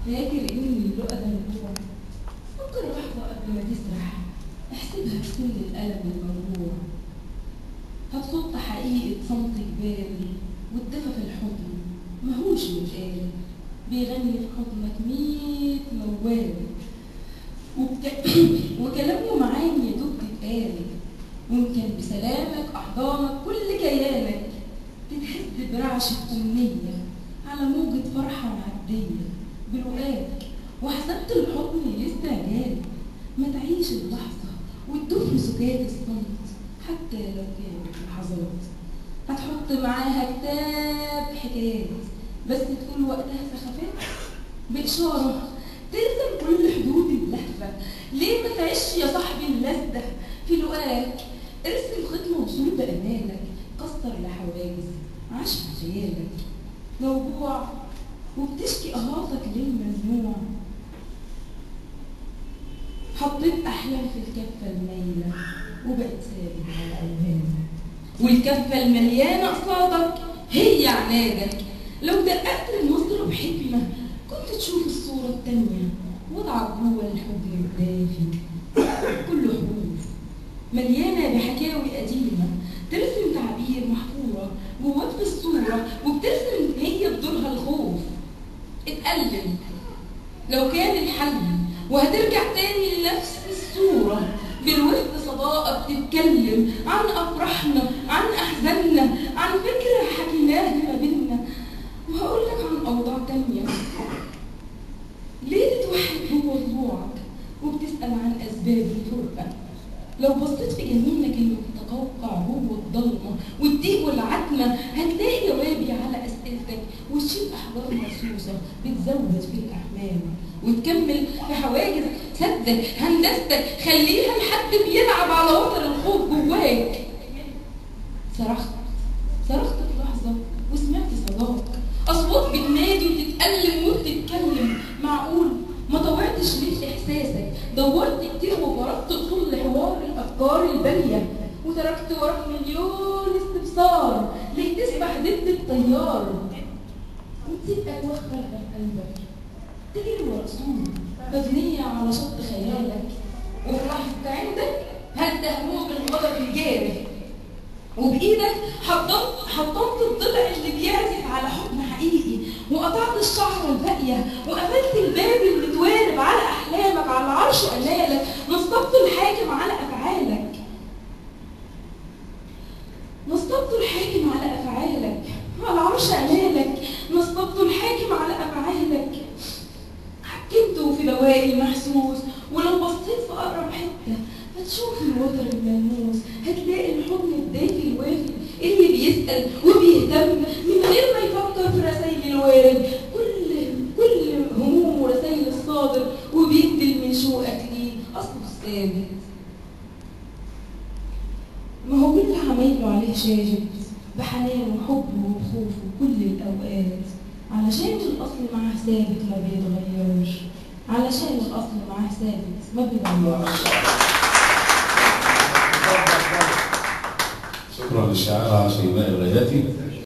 فاكر إن اللقا ده مجروح، فكر لحظة قبل ما تسرح، احسبها بسن الألم الموجوع. هتصد حقيقة صمت جبال والدفى في الحضن ماهوش متقال، بيغني في حضنك 100 موال وكلامه معاني يا دوب تتقال، وإن كان بسلامك أحضانك كل كيانك تتهز برعشة أمنية على موجة فرحة معدية بلقاك، وحسبت الحضن الاستعجال ما تعيش اللحظة وتدوب في سكات الصمت حتى لو كانت لحظات. هتحط معاها كتاب حكايات بس تقول وقتها سخافات بإشارة تلزم كل حدود اللهفة. ليه ما تعيش يا صاحبي اللذة في لقاك؟ ارسم خط موصول بأمالك، كسر لحواجز عاش في خيالك. موجوع وبتشكي قهاتك للممنوع، حطيت أحلام في الكفة المايلة وبقت ثابت على أوهامك، والكفة المليانة قصادك هي عنادك. لو دققت المصدر بحكمة كنت تشوف الصورة التانية وضعك جوه الحضن الدافي كله حروف مليانة بحكاوي قديمة ترسم تعبير محفورة جواك في الصورة، وبترسم هي بدورها الخوف. اتألم لو كان الحل وهترجع تاني لنفس الصورة بالوحدة صداقة بتتكلم عن أفراحنا عن أحزاننا عن فكرة حكيناها ما بينا. وهقول لك عن أوضاع تانية ليه تتوحد جوه ضلوعك وبتسأل عن أسباب الفرقة. لو بصيت في جميلك المتقوقع جوه الضلمة والضيق والعتمة هتلاقي جوابي على أسئلتك، وتشيل أحجار مرصوصة بتزود في الأحلام وتكمل في حواجز سدك هندستك خليها لحد بيلعب على وتر الخوف جواك. صرخت في لحظة وسمعت صداك أصوات بتنادي وتتألم وبتتكلم. معقول ما طوعتش ليه إحساسك؟ دورت كتير وفرضت أصول لحوار الأفكار البالية، وتركت وراك مليون استفسار ليه تسبح ضد التيار وتسيب أجواء خارجة في قلبك تجري ورا صورة مبنية على شط خيالك. وفي لحظة عندك هتهموم بالغضب الجارح، وبإيدك حطمت الضلع اللي بيعزف على حضن حقيقي، وقطعت الشعرة الباقية وقفلت الباب اللي توارب على أحلامك على عرش أمالك. نصبت الحاكم على أفعالك على عرش أمالك. نصبت الحاكم على أفعالك حكمته في دوائي المحسوس. ولو بصيت في أقرب حتة هتشوف الوتر الملموس، هتلاقي الحضن الدافي الوافي اللي بيسأل وبيهتم من غير ما يفكر في رسائل الوارد. كل هموم ورسائل الصادر وبيدل من شوقك ليه أصله ثابت. ما هو كل عمايله عليه شاهد بحنان وحب وخوف كل الأوقات، علشان الأصل معاه ثابت ما بيتغيرش، علشان الأصل معاه ثابت ما بيتغيرش. شكرا للشاعرة شيماء الغياتي.